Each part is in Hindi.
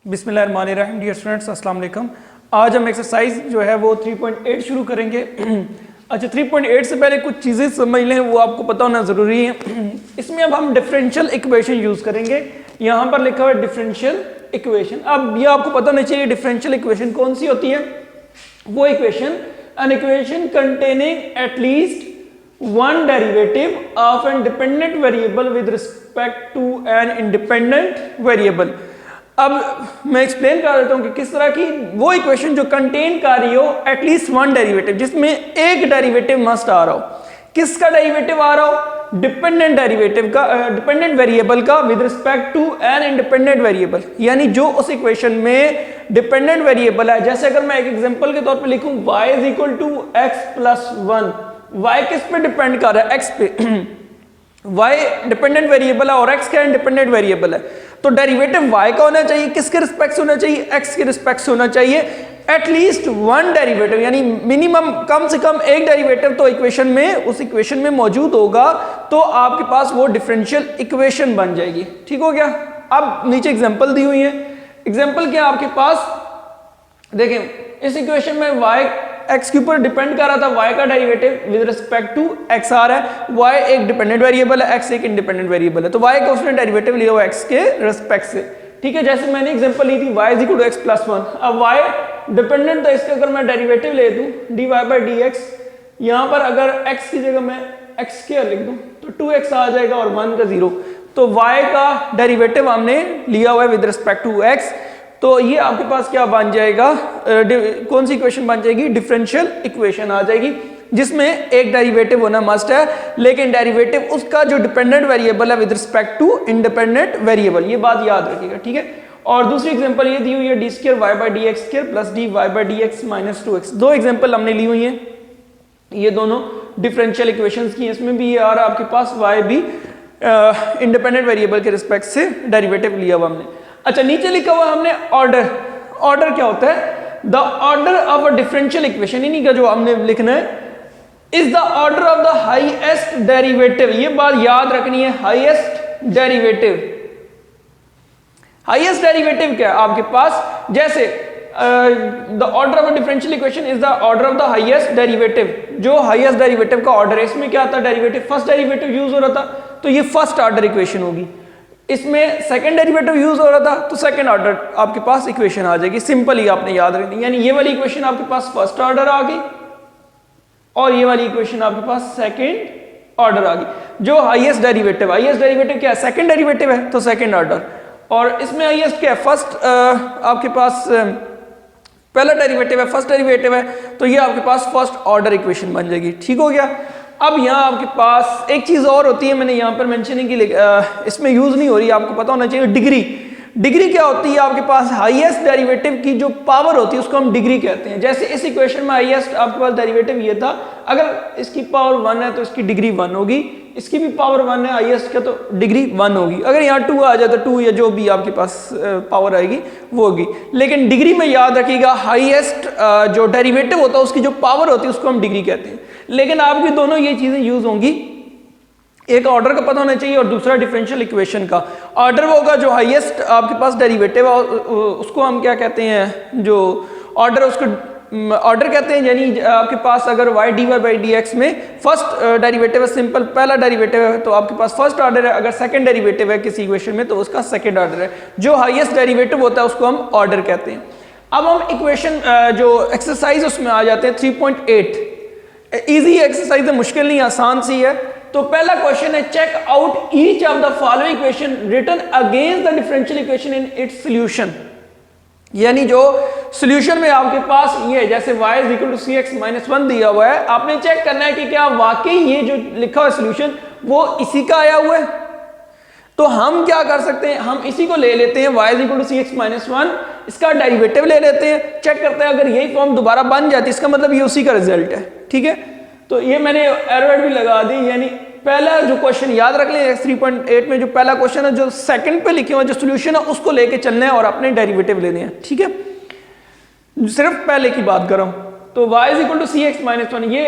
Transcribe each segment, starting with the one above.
बिस्मिल्लाहिर्रहमानिर्रहीम। डियर स्टूडेंट्स, अस्सलाम वालेकुम। आज हम एक्सरसाइज जो है वो 3.8 शुरू करेंगे। अच्छा, 3.8 से पहले कुछ चीज़ें समझ लें, वो आपको पता होना ज़रूरी है। इसमें अब हम डिफरेंशियल इक्वेशन यूज़ करेंगे। यहाँ पर लिखा हुआ है डिफरेंशियल इक्वेशन। अब ये आपको पता होना चाहिए डिफरेंशियल इक्वेशन कौन सी होती है। वो equation, an equation containing at least one derivative of an dependent variable with respect to an independent variable। अब मैं एक्सप्लेन कर देता हूं कि किस तरह की वो इक्वेशन जो कंटेन कर रही हो एटलीस्ट वन डेरिवेटिव, जिसमें एक डेरिवेटिव मस्ट आ रहा हो। किसका डेरिवेटिव आ रहा हो? डिपेंडेंट डेरिवेटिव का, डिपेंडेंट वेरिएबल का with respect to an independent variable. यानी जो उस इक्वेशन में डिपेंडेंट वेरिएबल है, जैसे अगर मैं एक एग्जांपल के तौर पे लिखूं y is equal to x plus 1। y किस पे डिपेंड कर रहा है? x पे। y डिपेंडेंट वेरिएबल है और x क्या इंडिपेंडेंट वेरिएबल है। तो डेरिवेटिव y का होना चाहिए, किसके रिस्पेक्ट से होना चाहिए? x के रिस्पेक्ट से होना चाहिए। एटलीस्ट वन डेरिवेटिव, यानी मिनिमम कम से कम एक डेरिवेटिव तो इक्वेशन में, उस इक्वेशन में मौजूद होगा, तो आपके पास वो डिफरेंशियल इक्वेशन बन जाएगी। ठीक हो गया। अब नीचे एग्जांपल दी हुई है। एग्जांपल क्या आपके पास देखें, इस इक्वेशन में y x के ऊपर डिपेंड कर रहा था, y का derivative with respect to x आ रहा है। y एक डिपेंडेंट वेरिएबल है, x एक इंडिपेंडेंट वेरिएबल है, तो y का उसने डेरिवेटिव लिया हुआ x के रिस्पेक्ट से। ठीक है, जैसे मैंने एग्जांपल ली थी y is equal to x plus 1। अब y डिपेंडेंट था, इसका अगर मैं डेरिवेटिव ले दूं dy बाई dx, यहां पर अगर x की जगह मैं x स्क्वायर लिख दूं तो 2x आ जाएगा और 1 का 0। तो y का डेरिवेटिव हमने लिया हुआ है विद रिस्पेक्ट टू x। तो ये आपके पास क्या बन जाएगा? कौन सी इक्वेशन बन जाएगी? डिफरेंशियल इक्वेशन आ जाएगी, जिसमें एक डेरिवेटिव होना मस्ट है, लेकिन डेरिवेटिव उसका जो डिपेंडेंट वेरिएबल है with respect to independent variable. ये बात याद रखिएगा, ठीक है। और दूसरी एग्जांपल ये दी हुई है d square y by d x square plus d y by d x minus 2x। दो एग्जांपल हमने ली हुई है, ये दोनों डिफरेंशियल इक्वेशंस की। इसमें भी ये आ रहा है आपके पास y भी इंडिपेंडेंट वेरिएबल के रिस्पेक्ट से डेरिवेटिव लिया हुआ हमने। अच्छा, नीचे लिखा हुआ हमने ऑर्डर। ऑर्डर क्या होता है? The order of a differential equation, इन्हीं का जो हमने लिखना है, is the order of the highest derivative. ये बात याद रखनी है, हाईएस्ट डेरिवेटिव। हाईएस्ट डेरिवेटिव क्या है आपके पास? जैसे the order of a differential equation is the order of the highest derivative. जो हाईएस्ट डेरिवेटिव का ऑर्डर है, इसमें क्या था? डेरिवेटिव फर्स्ट डेरिवेटिव यूज हो रहा था, तो ये फर्स्ट ऑर्डर इक्वेशन होगी। इसमें सेकंड डेरिवेटिव यूज हो रहा था, तो सेकंड ऑर्डर आपके पास इक्वेशन आ जाएगी। सिंपल ही आपने याद रखनी, यानी ये वाली इक्वेशन आपके पास फर्स्ट ऑर्डर आ गई और ये वाली इक्वेशन आपके पास सेकंड ऑर्डर आ गई। जो हाईएस्ट डेरिवेटिव क्या है? सेकंड डेरिवेटिव है, तो सेकंड ऑर्डर। और इसमें हाईएस्ट क्या है? फर्स्ट आपके पास पहला डेरिवेटिव है, फर्स्ट डेरिवेटिव है, तो ये आपके पास फर्स्ट ऑर्डर इक्वेशन बन जाएगी। ठीक हो गया। अब यहाँ आपके पास एक चीज और होती है, मैंने यहाँ पर मेंशन की, इसमें यूज नहीं हो रही, आपको पता होना चाहिए, डिग्री। डिग्री क्या होती है? आपके पास हाईएस्ट डेरिवेटिव की जो पावर होती है उसको हम डिग्री कहते हैं। जैसे इस इक्वेशन में हाईएस्ट आपके पास डेरिवेटिव ये था, अगर इसकी पावर 1 है तो इसकी डिग्री 1 होगी, इसकी भी पावर 1 है हाईएस्ट का, तो डिग्री 1 होगी। अगर यहाँ 2 आ जाए तो 2 या जो भी आपके पास पावर आएगी वो होगी। लेकिन डिग्री में याद रखिएगा, हाईएस्ट जो डेरिवेटिव होता है उसकी जो पावर होती है उसको हम डिग्री कहते हैं। लेकिन आपकी दोनों ये चीजें यूज होंगी, एक ऑर्डर का पता होना चाहिए और दूसरा डिफरेंशियल इक्वेशन का। ऑर्डर वो होगा जो हाईएस्ट आपके पास डेरिवेटिव है, उसको हम क्या कहते हैं? जो ऑर्डर, उसको ऑर्डर कहते हैं। यानी आपके पास अगर y dy बाई dx में फर्स्ट डेरिवेटिव है, सिंपल पहला डेरिवेटिव है, तो आपके पास फर्स्ट ऑर्डर है। अगर सेकंड डेरिवेटिव है किसी इक्वेशन में, तो उसका सेकंड ऑर्डर है। जो हाईएस्ट डेरिवेटिव होता है उसको हम ऑर्डर कहते हैं। अब हम इक्वेशन जो एक्सरसाइज उसमें आ जाते हैं 3.8। इजी एक्सरसाइज है, मुश्किल नहीं, आसान सी है। तो पहला क्वेश्चन है, check out each of the following equation written against the differential equation in its solution. यानी जो सॉल्यूशन में आपके पास ये है, जैसे y is equal to cx minus 1 दिया हुआ है, आपने चेक करना है कि क्या वाकई ये जो लिखा हुआ सॉल्यूशन वो इसी का आया हुआ है। तो हम क्या कर सकते हैं? हम इसी को ले लेते हैं, y is equal to cx minus 1, इसका डेरिवेटिव ले लेते हैं, चेक करते हैं। अगर यही फॉर्म दोबारा बन जाती है, इसका मतलब ये उसी का रिजल्ट है। ठीक है, तो ये मैंने एरो भी लगा दी। यानी पहला जो क्वेश्चन याद रख लें, 3.8 में जो पहला क्वेश्चन है, जो सेकंड पे लिखे हुआ जो सॉल्यूशन है उसको लेके चलना है और अपने डेरिवेटिव लेने हैं। ठीक है, सिर्फ पहले की बात कर रहा हूं। तो y is equal to cx minus 1, ये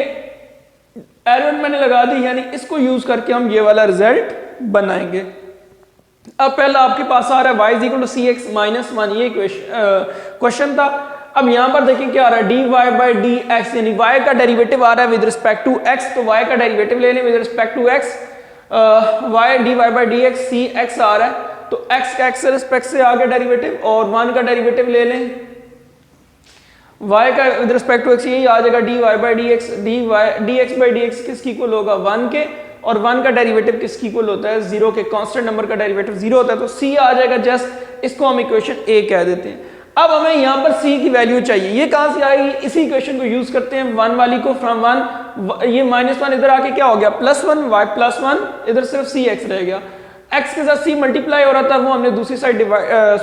एरो मैंने लगा दी, यानी इसको यूज करके हम ये वाला रिजल्ट बनाएंगे। अब पहला आपके पास आ रहा है y is equal to c x minus one, ये क्वेश्चन था। अब यहाँ पर देखें क्या आ रहा है, d y by d x, यानी y का डेरिवेटिव आ रहा है विद रिस्पेक्ट टू x, तो y का डेरिवेटिव ले लें with respect to x, y d y by d x c x आ रहा है, तो x का x से रिस्पेक्ट से आ गया डेरिवेटिव, और 1 का डेरिवेटिव ले लें y का विद रिस्पेक्ट टू x, यही आ जाएगा d y by d x, d x by d x किसकी इक्वल होगा 1 के, और 1 का डेरिवेटिव किसकी इक्वल होता है 0 के, कांस्टेंट नंबर का डेरिवेटिव 0 होता है, तो c आ जाएगा जस्ट, इसको हम इक्वेशन a कह देते हैं। अब हमें यहाँ पर c की वैल्यू चाहिए, ये कहां से आएगी, इसी इक्वेशन को यूज करते हैं 1 वाली को, फ्रॉम 1 ये -1 इधर आके क्या हो गया +1, y +1, इधर सिर्फ c x रह गया, x के साथ c मल्टीप्लाई हो रहा था, वो हमने दूसरी साइड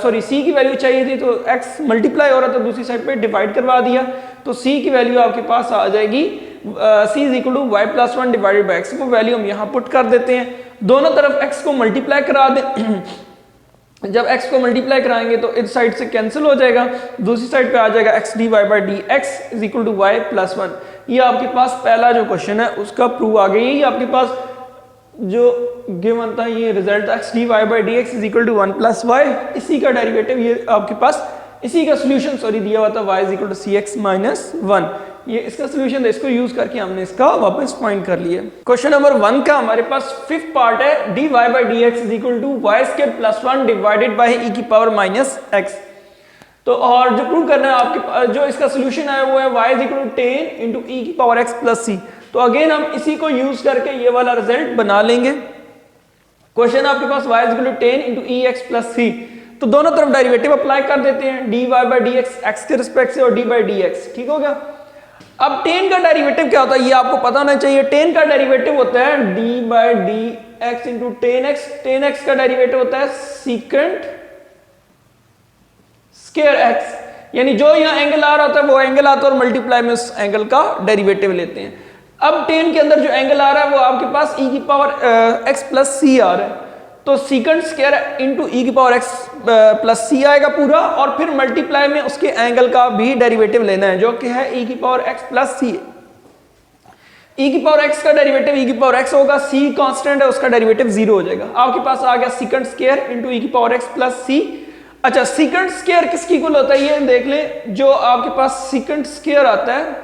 सॉरी c की वैल्यू चाहिए थी, तो x मल्टीप्लाई हो रहा था दूसरी साइड पे, डिवाइड करवा दिया, तो c की वैल्यू आपके पास आ जाएगी c is equal to y +1 divided by x, वो वैल्यू हम यहाँ पुट कर देते हैं, दोनों तरफ x को मल्टीप्लाई करा दें जब x को मल्टीप्लाई कराएंगे तो इस साइड से कैंसिल हो जाएगा, दूसरी साइड पे आ जाएगा x d y by d x is equal to y +1। ये आपके पास पहला जो क्वेश्चन है उसका प्रूव आ गया, यही आपके पास जो गिवन था, ये result x d y by d x is equal to 1 + y, इसी का डेरिवेटिव ये आपके पास, इसी का सोल्यूशन सॉरी दिया हुआ था y is equal to c x minus 1, ये इसका सोल्यूशन था, इसको यूज करके हमने इसका वापस फाइंड कर लिया। क्वेश्चन नंबर 1 का हमारे पास 5th पार्ट है, d y by d x is equal to y square +1 divided by e की पावर -x, तो और जो प्रूव करना है आपके जो इसका सोल्यूशन है वो है y is equal to 10 into e की पावर x प्लस c, तो अगेन हम इसी को यूज करके ये वाला रिजल्ट बना लेंगे। क्वेश्चन आपके पास y is equal to 10 into e x plus c, तो दोनों तरफ डेरिवेटिव अप्लाई कर देते हैं, d y by d x x के रिस्पेक्ट से और डी बाई डी एक्स, ठीक हो गया। अब 10 का डेरिवेटिव क्या होता है ये आपको पता होना चाहिए, 10 का डेरिवेटिव होता है D by d x into 10x, 10x का डेरिवेटिव होता है सीकेंट स्क्वायर x, यानी जो यहाँ एंगल आ रहा होता है वो एंगल आता है और मल्टीप्लाई में उस एंगल का डेरिवेटिव लेते हैं। अब 10 के अंदर जो एंगल आ रहा है वो आपके पास e की पावर x प्लस सी आ रहा है, तो सीकेंट स्क्वायर इंटू ई की पावर x प्लस सी आएगा पूरा, और फिर मल्टीप्लाई में उसके एंगल का भी डेरिवेटिव लेना है जो कि है e की पावर x प्लस सी। e की पावर x का डेरिवेटिव e की पावर x होगा, c कांस्टेंट है उसका डेरिवेटिव 0 हो जाएगा, आपके पास आ गया सीकेंट स्क्वायर इंटू ई की पावर x प्लस सी। अच्छा, सीकेंट स्क्वायर किसकी इक्वल होता है ये देख लें, जो आपके पास सीकेंट स्क्वायर आता है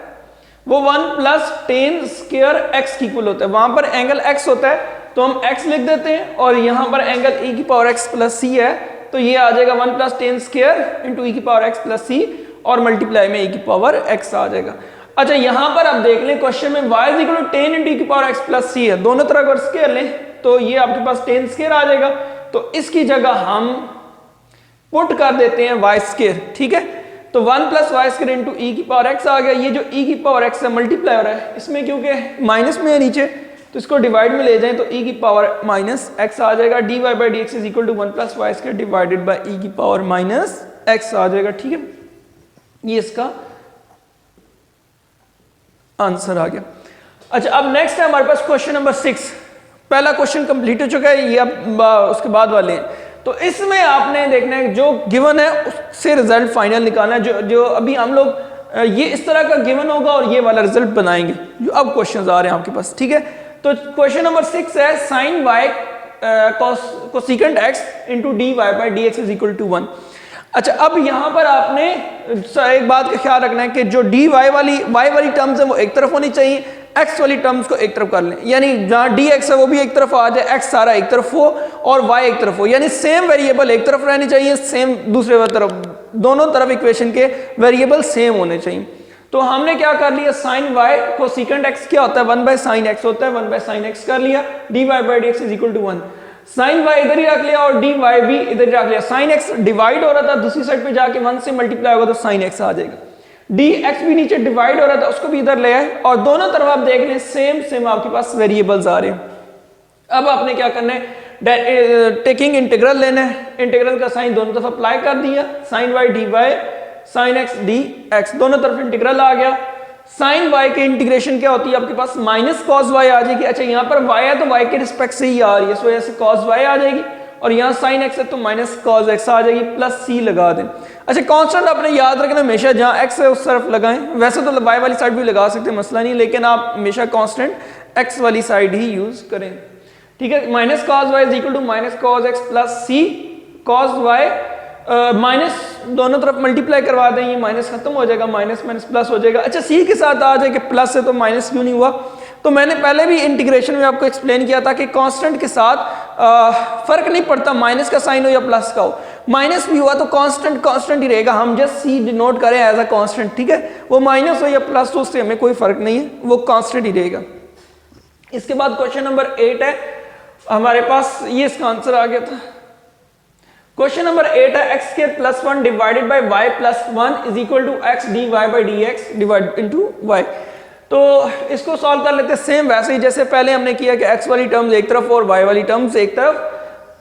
वो 1 प्लस 10 स्क्वायर x की इक्वल होता है, वहां पर एंगल x होता है तो हम x लिख देते हैं, और यहां पर एंगल e की पावर x प्लस सी है, तो ये आ जाएगा 1 प्लस 10 स्क्वायर इंटू ई की पावर x प्लस सी, और मल्टीप्लाई में e की पावर x आ जाएगा। अच्छा, यहां पर आप देख लें क्वेश्चन में y is equal to 10 into e की पावर x प्लस सी है, दोनों तरफ अगर स्क्वायर लें तो ये आपके पास 10 स्क्वायर आ जाएगा, तो इसकी जगह हम पुट कर देते हैं y स्क्वायर, ठीक है, तो 1 plus y square into e की पावर x आ गया, ये जो e की पावर x है मल्टीप्लाई हो रहा है, इसमें क्योंकि माइनस में है नीचे तो इसको डिवाइड में ले जाएं तो e की पावर माइनस x आ जाएगा, d y by d x is equal to 1 plus y square divided by e की पावर माइनस x आ जाएगा, ठीक है, ये इसका आंसर आ गया। अच्छा, अब नेक्स्ट है हमारे पास क्वेश्चन नंबर 6, पहला क्वेश्चन कंप्लीट हो चुका है, ये अब उसके बाद वाले हैं, तो इसमें आपने देखना है जो गिवन है उससे रिजल्ट फाइनल निकालना है, जो अभी हम लोग ये इस तरह का गिवन होगा और ये वाला रिजल्ट बनाएंगे जो अब क्वेश्चंस आ रहे हैं आपके पास, ठीक है। तो क्वेश्चन नंबर 6 है sine y cosecant x into d y by d x is equal to 1। अच्छा, अब यहाँ पर आपने एक बात का ख्याल रखना है कि जो डी वाई वाली टर्म्स है वो एक तरफ होनी चाहिए, x वाली टर्म्स को एक तरफ कर लें, यानी जहाँ डी एक्स है वो भी एक तरफ आ जाए, x सारा एक तरफ हो और y एक तरफ हो, यानी सेम वेरिएबल एक तरफ रहनी चाहिए, सेम दूसरे तरफ, दोनों तरफ इक्वेशन के वेरिएबल सेम होने चाहिए। तो हमने क्या कर लिया, साइन वाई को सीकेंट x क्या होता है 1 बाय साइन x होता है, 1 बाय साइन x कर लिया, d y by d x is equal to 1, sine y इधर ही रख लिया और डी वाई भी इधर ही रख लिया, साइन x डिवाइड हो रहा था दूसरी साइड पे जाके 1 से मल्टीप्लाई होगा तो साइन x आ जाएगा, डी एक्स भी नीचे डिवाइड हो रहा था उसको भी इधर ले आए, और दोनों तरफ आप देख लें सेम आपके पास वेरिएबल्स आ रहे हैं। अब आपने क्या करना है, टेकिंग इंटीग्रल लेना है, इंटीग्रल का साइन दोनों तरफ अप्लाई कर दिया, sine y d y sine x d x दोनों तरफ इंटीग्रल आ गया। साइन वाई के इंटीग्रेशन क्या होती है आपके पास माइनस कॉस वाई आ जाएगी। अच्छा, यहाँ पर वाई है तो वाई के रिस्पेक्ट से ही आ रही है, इस वजह से कॉस वाई आ जाएगी, और यहाँ साइन एक्स है तो माइनस कॉस एक्स आ जाएगी, प्लस सी लगा दें। अच्छा, कांस्टेंट आपने याद रखना हमेशा जहाँ एक्स है उस तरफ लगाएं, वैसे तो वाई वाली साइड भी लगा सकते हैं मसला नहीं, लेकिन आप हमेशा कांस्टेंट एक्स वाली साइड ही यूज करें। ठीक है। Minus cos y is equal to minus cos x plus c cos y, minus दोनों तरफ मल्टीप्लाई करवा दें, ये माइनस खत्म हो जाएगा, माइनस माइनस प्लस हो जाएगा। अच्छा सी के साथ आ जाए कि प्लस है तो माइनस क्यों नहीं हुआ, तो मैंने पहले भी इंटीग्रेशन में आपको एक्सप्लेन किया था कि कांस्टेंट के साथ फर्क नहीं पड़ता माइनस का साइन हो या प्लस का हो, माइनस भी हुआ तो कांस्टेंट कांस्टेंट ही रहेगा, हम जस्ट सी डिनोट करें एज अ कांस्टेंट, ठीक है। वो माइनस हो या प्लस हो उससे हमें कोई फर्क नहीं है, वो कांस्टेंट ही रहेगा। इसके बाद क्वेश्चन नंबर 8 है हमारे पास, ये इसका आंसर आ गया था। क्वेश्चन नंबर 8 है x square plus 1 divided by y plus 1 is equal to x d y by d x divide into y. तो इसको सॉल्व कर लेते हैं सेम वैसे ही जैसे पहले हमने किया कि x वाली टर्म्स एक तरफ और y वाली टर्म्स एक तरफ।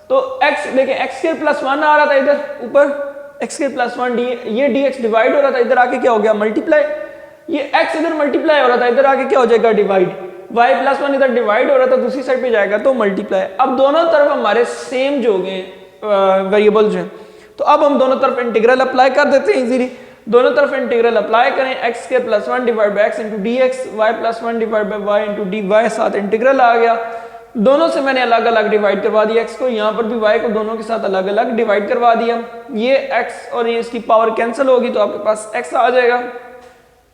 तो x देखिए x स्क्वायर प्लस 1 आ रहा था इधर ऊपर, x स्क्वायर प्लस 1 डी, ये dx डिवाइड हो रहा था, इधर आके क्या हो गया मल्टीप्लाई, ये x इधर मल्टीप्लाई हो रहा था, इधर आके क्या हो जाएगा डिवाइड, y प्लस 1 इधर डिवाइड हो रहा था दूसरी साइड पे जाएगा तो मल्टीप्लाई। अब दोनों तरफ हमारे सेम जो हो गए वेरिएबल्स हैं, तो अब हम दोनों तरफ इंटीग्रल अप्लाई कर देते हैं इजीली। दोनों तरफ इंटीग्रल अप्लाई करें, एक्स के plus 1 divide by x into d x, y plus 1 divide by y into d y, साथ इंटीग्रल आ गया। दोनों से मैंने अलग अलग डिवाइड करवा दिया एक्स को, यहाँ पर भी वाई को दोनों के साथ अलग अलग डिवाइड करवा दिया। ये एक्स और ये इसकी पावर कैंसिल होगी तो आपके पास एक्स आ जाएगा,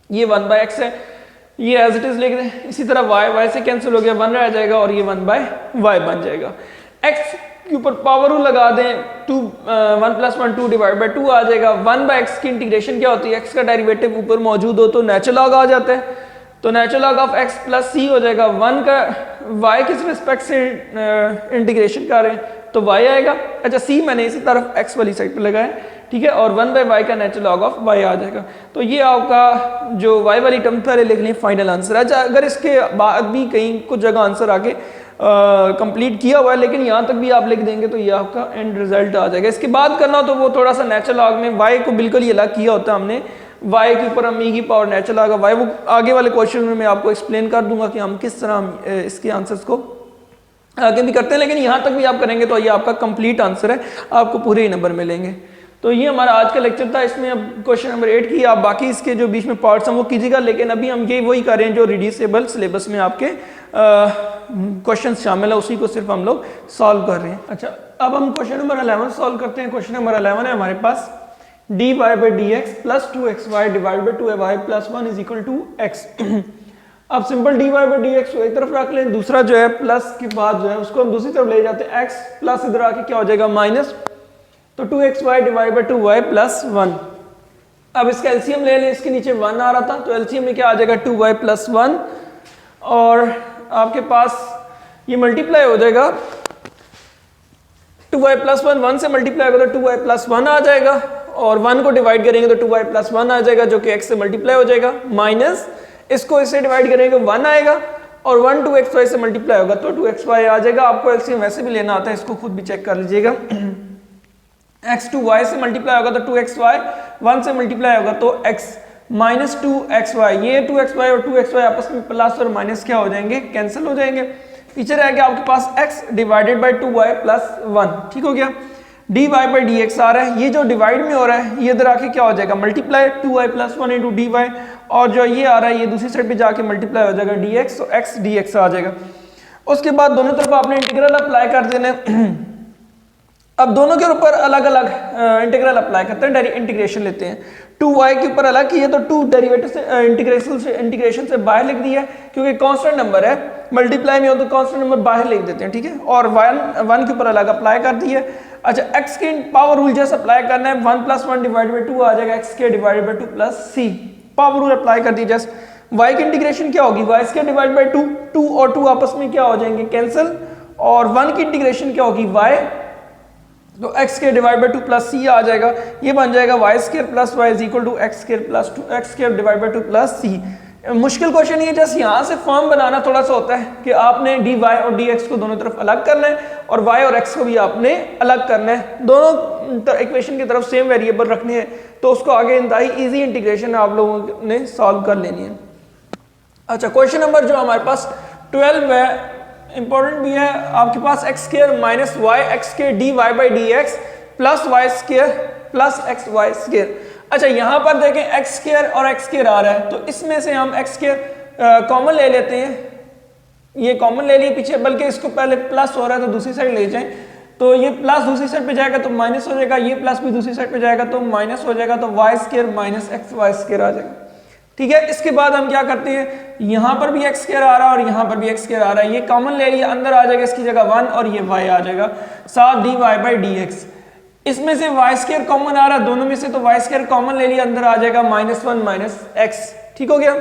ये 1 बाय एक्स है, ये एज इट इज लिख दें। इसी तरह वाई वाई से कैंसिल हो गया, 1 रह जाएगा और ये 1 बाय वाई बन जाएगा। एक्स के ऊपर पावर रूल लगा दें, 1 प्लस 1 2 डिवाइड बाई 2 आ जाएगा। 1 बाय एक्स की इंटीग्रेशन क्या होती है, एक्स का डेरिवेटिव ऊपर मौजूद हो तो नेचुरल लॉग आ जाता है, तो natural log of x plus c हो जाएगा। 1 का वाई किस रिस्पेक्ट से इंटीग्रेशन कर रहे हैं तो वाई आएगा। अच्छा सी मैंने इसी तरफ एक्स वाली साइड पर लगाया, ठीक है, और 1 बाय वाई का नेचुरल लॉग ऑफ वाई आ जाएगा। तो ये आपका जो वाई वाली टर्म पहले लिख लें फाइनल आंसर। अच्छा अगर इसके बाद भी कहीं कुछ जगह आंसर आके कंप्लीट किया हुआ है लेकिन यहाँ तक भी आप लिख देंगे तो ये आपका एंड रिजल्ट आ जाएगा। इसके बाद करना हो तो वो थोड़ा सा नेचुरल लॉग में वाई को बिल्कुल ही अलग किया होता है हमने, वाई के ऊपर हम ई की पावर नेचुरल लॉग वाई, वो आगे वाले क्वेश्चन में मैं आपको एक्सप्लेन कर दूंगा कि हम किस तरह इसके आंसर्स को आगे भी करते हैं, लेकिन यहाँ तक भी आप करेंगे तो ये आपका कंप्लीट आंसर है, आपको पूरे ही नंबर मिलेंगे। तो ये हमारा आज का लेक्चर था, इसमें अब क्वेश्चन नंबर 8 की आप बाकी इसके जो बीच में पार्ट्स हैं वो कीजिएगा, लेकिन अभी हम ये वही कर रहे हैं जो रिड्यूसिबल सिलेबस में आपके क्वेश्चन शामिल है, उसी को सिर्फ हम लोग सॉल्व कर रहे हैं। अच्छा अब हम क्वेश्चन नंबर 11 सॉल्व करते हैं। क्वेश्चन नंबर 11 है हमारे पास d y by d x plus 2xy divide by 2y plus 1 is equal to x. अब simple d y by d x को एक तरफ रख लें, दूसरा जो है प्लस के बाद जो है उसको हम दूसरी तरफ ले जाते हैं, एक्स प्लस इधर आके क्या हो जाएगा माइनस, तो 2xy divide by 2y plus 1। अब इसका एलसीएम ले लें, इसके नीचे 1 आ रहा था तो एलसीएम में क्या आ जाएगा 2y प्लस 1, और आपके पास ये मल्टीप्लाई हो जाएगा 2y प्लस 1, 1 से मल्टीप्लाई होगा तो 2y प्लस 1 आ जाएगा, और 1 को डिवाइड करेंगे तो 2y प्लस 1 आ जाएगा जो कि x से मल्टीप्लाई हो जाएगा, माइनस इसको इससे डिवाइड करेंगे 1 आएगा, और 1 2xy से मल्टीप्लाई होगा तो 2xy आ जाएगा। आपको एलसीएम वैसे भी लेना आता है, इसको खुद भी चेक कर लीजिएगा। x 2y से मल्टीप्लाई होगा तो 2xy, 1 से मल्टीप्लाई होगा तो x माइनस 2xy, ये 2xy और 2xy आपस में प्लस और माइनस क्या हो जाएंगे, कैंसिल हो जाएंगे। पीछे रह गया आपके पास x divided by 2y plus 1, ठीक हो गया। dy बाई डी एक्स आ रहा है, ये जो डिवाइड में हो रहा है ये इधर आके क्या हो जाएगा multiply 2y plus 1 into d y, और जो ये आ रहा है ये दूसरी साइड पे जाके मल्टीप्लाई हो जाएगा dx, तो x dx आ जाएगा। उसके बाद दोनों तरफ आपने इंटीग्रल अप्लाई कर देना है। अब दोनों के ऊपर अलग अलग इंटीग्रल अप्लाई करते हैं, डायरेक्ट इंटीग्रेशन लेते हैं। 2y के ऊपर अलग किया तो 2 डेरिवेटिव से इंटीग्रेशन से बाहर लिख दिया क्योंकि कांस्टेंट नंबर है, मल्टीप्लाई में हो तो कांस्टेंट नंबर बाहर लिख देते हैं, ठीक है। और 1 के ऊपर अलग अप्लाई कर दिया। अच्छा x के पावर रूल जैसे अप्लाई करना है, 1 प्लस 1 डिवाइड बाई 2 आ जाएगा, x के divide by 2 plus c, power rule apply कर दिया। जैसे y की इंटीग्रेशन क्या होगी, y के डिवाइड बाई 2, 2 और 2 आपस में क्या हो जाएंगे कैंसिल, और 1 की इंटीग्रेशन क्या होगी y, तो x के डिवाइड बाई 2 प्लस c आ जाएगा, ये बन जाएगा y square plus y is equal to x square plus 2 x square divide by 2 plus c। मुश्किल क्वेश्चन ये जस्ट यहाँ से फॉर्म बनाना थोड़ा सा होता है कि आपने dy और dx को दोनों तरफ अलग करना है और y और x को भी आपने अलग करना है, दोनों इक्वेशन की तरफ सेम वेरिएबल रखने हैं, तो उसको आगे इंतहाई इजी इंटीग्रेशन आप लोगों ने सॉल्व कर लेनी है। अच्छा क्वेश्चन नंबर जो हमारे पास 12 है, इंपॉर्टेंट भी है आपके पास, x square minus y x के d y by d x plus y square plus x y square. अच्छा यहाँ पर देखें एक्स स्क्वायर और एक्स स्क्वायर आ रहा है, तो इसमें से हम एक्स स्क्वायर कॉमन ले लेते हैं, ये कॉमन ले लिए पीछे, बल्कि इसको पहले प्लस हो रहा है तो दूसरी साइड ले जाएं, तो ये प्लस दूसरी साइड पे जाएगा तो माइनस हो जाएगा, ये प्लस भी दूसरी साइड पे जाएगा तो माइनस हो जाएगा, तो y square minus x y square आ जाएगा। ठीक है, इसके बाद हम क्या करते हैं, यहां पर भी एक्स स्क्वायर आ रहा है और यहां पर भी एक्स स्क्वायर आ रहा है, ये कॉमन ले लिया, अंदर आ जाएगा इसकी जगह 1 और ये y आ जाएगा, साथ dy बाई dx। इसमें से y स्क्वायर कॉमन आ रहा है दोनों में से, तो y स्क्वायर कॉमन ले लिया, अंदर आ जाएगा -1 माइनस एक्स। ठीक हो गया।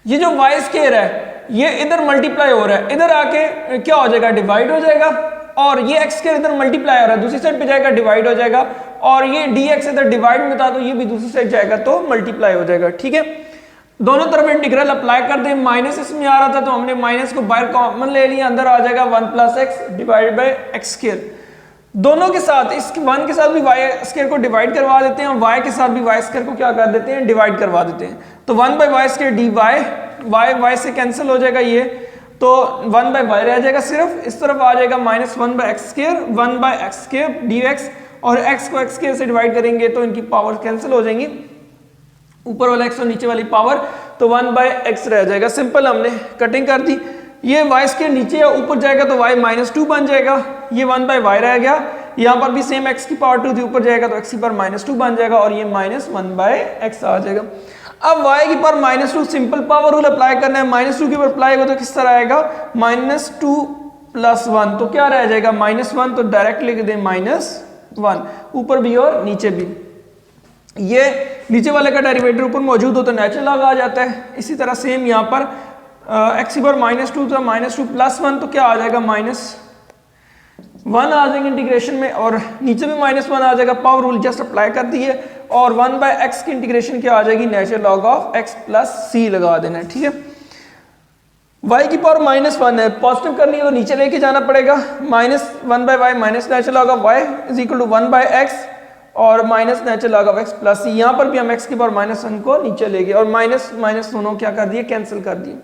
ये जो y स्क्वायर है ये इधर मल्टीप्लाई हो रहा है, इधर आके क्या हो जाएगा, डिवाइड हो जाएगा, और ये x स्क्वायर इधर मल्टीप्लाई हो रहा है, दूसरी साइड पे जाएगा डिवाइड हो जाएगा, और ये dx इधर डिवाइड में था तो ये भी दूसरी साइड जाएगा तो मल्टीप्लाई हो जाएगा। ठीक है, दोनों तरफ इंटीग्रल अप्लाई कर दें, माइनस इसमें आ रहा था तो हमने माइनस को बाहर कॉमन ले लिया, अंदर आ जाएगा 1 plus x divide by x square. दोनों के साथ इस 1 के साथ भी वाई स्क्वायर को डिवाइड करवा देते हैं और y के साथ भी वाई स्क्वायर को क्या कर देते हैं, डिवाइड करवा देते हैं, तो 1 by y square d y से कैंसिल हो जाएगा ये, तो 1 बाई वाई रह जाएगा, सिर्फ इस तरफ आ जाएगा -1 by x square, 1 by x square dx, और x को x स्क्वायर से डिवाइड करेंगे तो इनकी पावर कैंसिल हो जाएंगी, ऊपर वाला x और नीचे वाली पावर, तो 1 बाई एक्स रह जाएगा। सिंपल, हमने कटिंग कर दी, ये वाई स्क्वायर नीचे या ऊपर जाएगा तो y -2 बन जाएगा, ये 1 बाई वाई रह गया, यहाँ पर भी सेम x की पावर 2 थी, ऊपर जाएगा तो x की पावर -2 बन जाएगा, और ये -1 बाई एक्स आ जाएगा। अब y की power -2, simple power rule apply करना है, -2 के ऊपर अप्लाई होगा तो किस तरह आएगा, -2 + 1, तो क्या रह जाएगा -1, तो डायरेक्ट लिख दें -1, ऊपर भी और नीचे भी, ये नीचे वाले का डेरिवेटिव ऊपर मौजूद हो तो नेचुरल लॉग आ जाता है। इसी तरह सेम यहाँ पर x की पावर -2 था, -2 + 1, तो क्या आ जाएगा -1 आ जाएगा इंटीग्रेशन में, और नीचे भी -1 आ जाएगा, पावर रूल जस्ट अप्लाई कर दिए, और 1 बाई एक्स की इंटीग्रेशन क्या आ जाएगी, natural log of x plus c लगा देना है। ठीक है, y की पावर -1 है, पॉजिटिव करनी है तो नीचे लेके जाना पड़ेगा, -1 by y minus natural log of y is equal to 1 by x और minus natural log of x plus c। यहाँ पर भी हम x की पावर -1 को नीचे ले गए और माइनस माइनस दोनों क्या कर दिए, कैंसिल कर दिए।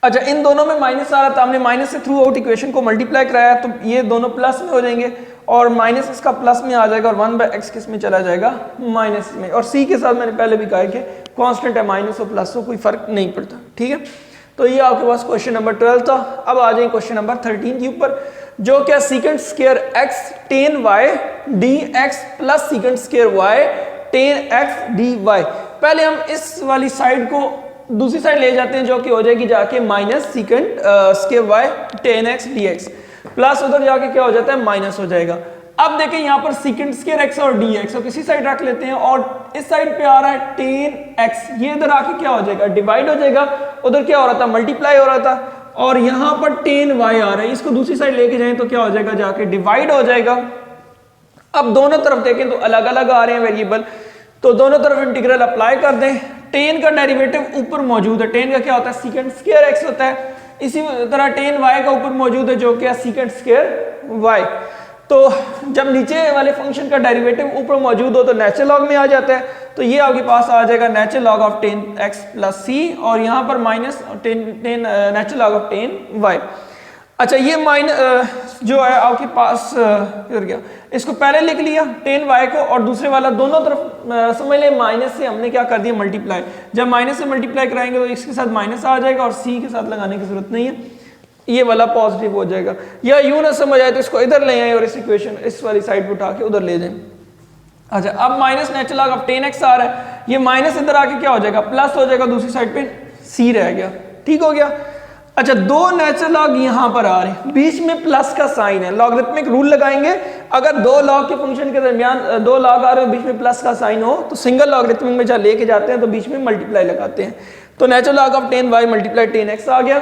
अच्छा, इन दोनों में माइनस आ रहा था, हमने माइनस से थ्रू आउट इक्वेशन को मल्टीप्लाई कराया तो ये दोनों प्लस में हो जाएंगे, और माइनस इसका प्लस में आ जाएगा, और 1 बाई एक्स किस में चला जाएगा, माइनस में, और c के साथ मैंने पहले भी कहा है कि कांस्टेंट है, माइनस और प्लस हो कोई फर्क नहीं पड़ता। ठीक है, तो ये आपके पास क्वेश्चन नंबर 12 था। अब आ जाए क्वेश्चन नंबर 13 के ऊपर, जो क्या secant square x tan y dx plus secant square y tan x dy। पहले हम इस वाली साइड को दूसरी साइड ले जाते हैं, जो कि हो जाएगी जाके minus secant square y tan x dx, plus उधर जाके क्या हो जाता है, माइनस हो जाएगा। अब देखें यहाँ पर सीकेंट स्क्वायर x और dx को किसी साइड रख लेते हैं, और इस साइड पे आ रहा है tan x, ये इधर आके क्या हो जाएगा, डिवाइड हो जाएगा, उधर क्या हो रहा था, मल्टीप्लाई हो रहा था, और यहाँ पर tan y आ रहा है, इसको दूसरी साइड लेके जाएं तो क्या हो जाएगा, जाके डिवाइड हो जाएगा। अब दोनों तरफ देखें तो अलग अलग आ रहे हैं वेरिएबल, तो दोनों तरफ इंटीग्रल अप्लाई कर दें। tan का डेरिवेटिव ऊपर मौजूद है, tan का क्या होता है, सीकेंट स्क्वायर x होता है, इसी तरह tan y का ऊपर मौजूद है जो कि सीकेंट स्क्वायर y। तो जब नीचे वाले फंक्शन का डेरिवेटिव ऊपर मौजूद हो तो नेचुरल लॉग में आ जाता है, तो ये आपके पास आ जाएगा natural log of tan x plus c, और यहाँ पर minus natural log of tan y। अच्छा, ये जो है आपके पास फिर गया, इसको पहले लिख लिया tan y को, और दूसरे वाला दोनों तरफ समझ लें माइनस से हमने क्या कर दिया, मल्टीप्लाई। जब माइनस से मल्टीप्लाई कराएंगे तो इसके साथ माइनस आ जाएगा, और c के साथ लगाने की जरूरत नहीं है, ये वाला पॉजिटिव हो जाएगा। या यूं ना समझ आए तो इसको इधर ले आए और इस इक्वेशन इस वाली साइड पे उठा के उधर ले जाएं। अच्छा, अब minus natural log of tan x आ रहा है, ये माइनस इधर आके क्या हो जाएगा, प्लस हो जाएगा, दूसरी साइड पे c रह गया। ठीक हो गया। अच्छा, दो नेचुरल लॉग यहाँ पर आ रहे हैं, बीच में प्लस का साइन है, लॉगरिथमिक रूल लगाएंगे, अगर दो लॉग के फंक्शन के दरमियान दो लॉग आ रहे हो, बीच में प्लस का साइन हो, तो सिंगल लॉगरिथमिक में जहाँ लेके जाते हैं तो बीच में मल्टीप्लाई लगाते हैं, तो natural log of tan y multiply tan x आ गया।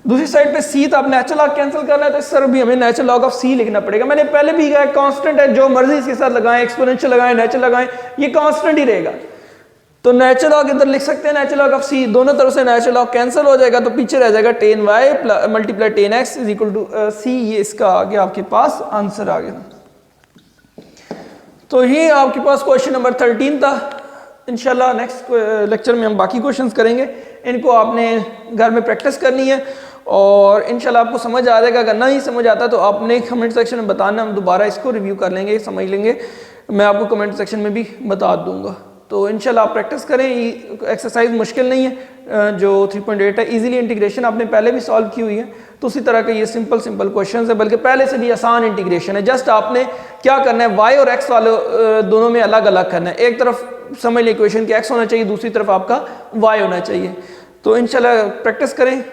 दूसरी साइड पे c, तो अब नेचुरल लॉग कैंसिल करना है तो इस तरफ भी हमें नेचुरल लॉग ऑफ c लिखना पड़ेगा। मैंने पहले भी कहा कांस्टेंट है, जो मर्जी इसके साथ लगाएं, एक्सपोनेंशियल लगाएं, नेचुरल लगाएं, ये कांस्टेंट ही रहेगा। तो नेचुरल लॉग इधर लिख सकते हैं, नेचुरल लॉग ऑफ c, दोनों तरफ से नेचुरल लॉग कैंसिल हो जाएगा, तो पीछे रह जाएगा tan y multiply tan x is equal to c। ये इसका आ गया आपके पास आंसर आ गया। तो ये आपके पास क्वेश्चन नंबर 13 था। इंशाल्लाह नेक्स्ट लेक्चर में हम बाकी क्वेश्चंस करेंगे, इनको आपने घर में प्रैक्टिस करनी है और इंशाल्लाह आपको समझ आ जाएगा। अगर नहीं समझ आता तो आपने कमेंट सेक्शन में बताना, हम दोबारा इसको रिव्यू कर लेंगे, समझ लेंगे, मैं आपको कमेंट सेक्शन में भी बता दूंगा। तो इंशाल्लाह आप प्रैक्टिस करें, एक्सरसाइज मुश्किल नहीं है। जो 3.8 है इजीली इंटीग्रेशन आपने पहले भी सॉल्व की हुई है, तो उसी तरह का ये सिंपल क्वेश्चंस है, बल्कि पहले से भी आसान इंटीग्रेशन है। जस्ट आपने क्या करना है, y और x वाले दोनों में अलग अलग करना है। एक तरफ समझ लें इक्वेशन के x होना चाहिए, दूसरी तरफ आपका y होना चाहिए। तो इंशाल्लाह प्रैक्टिस करें।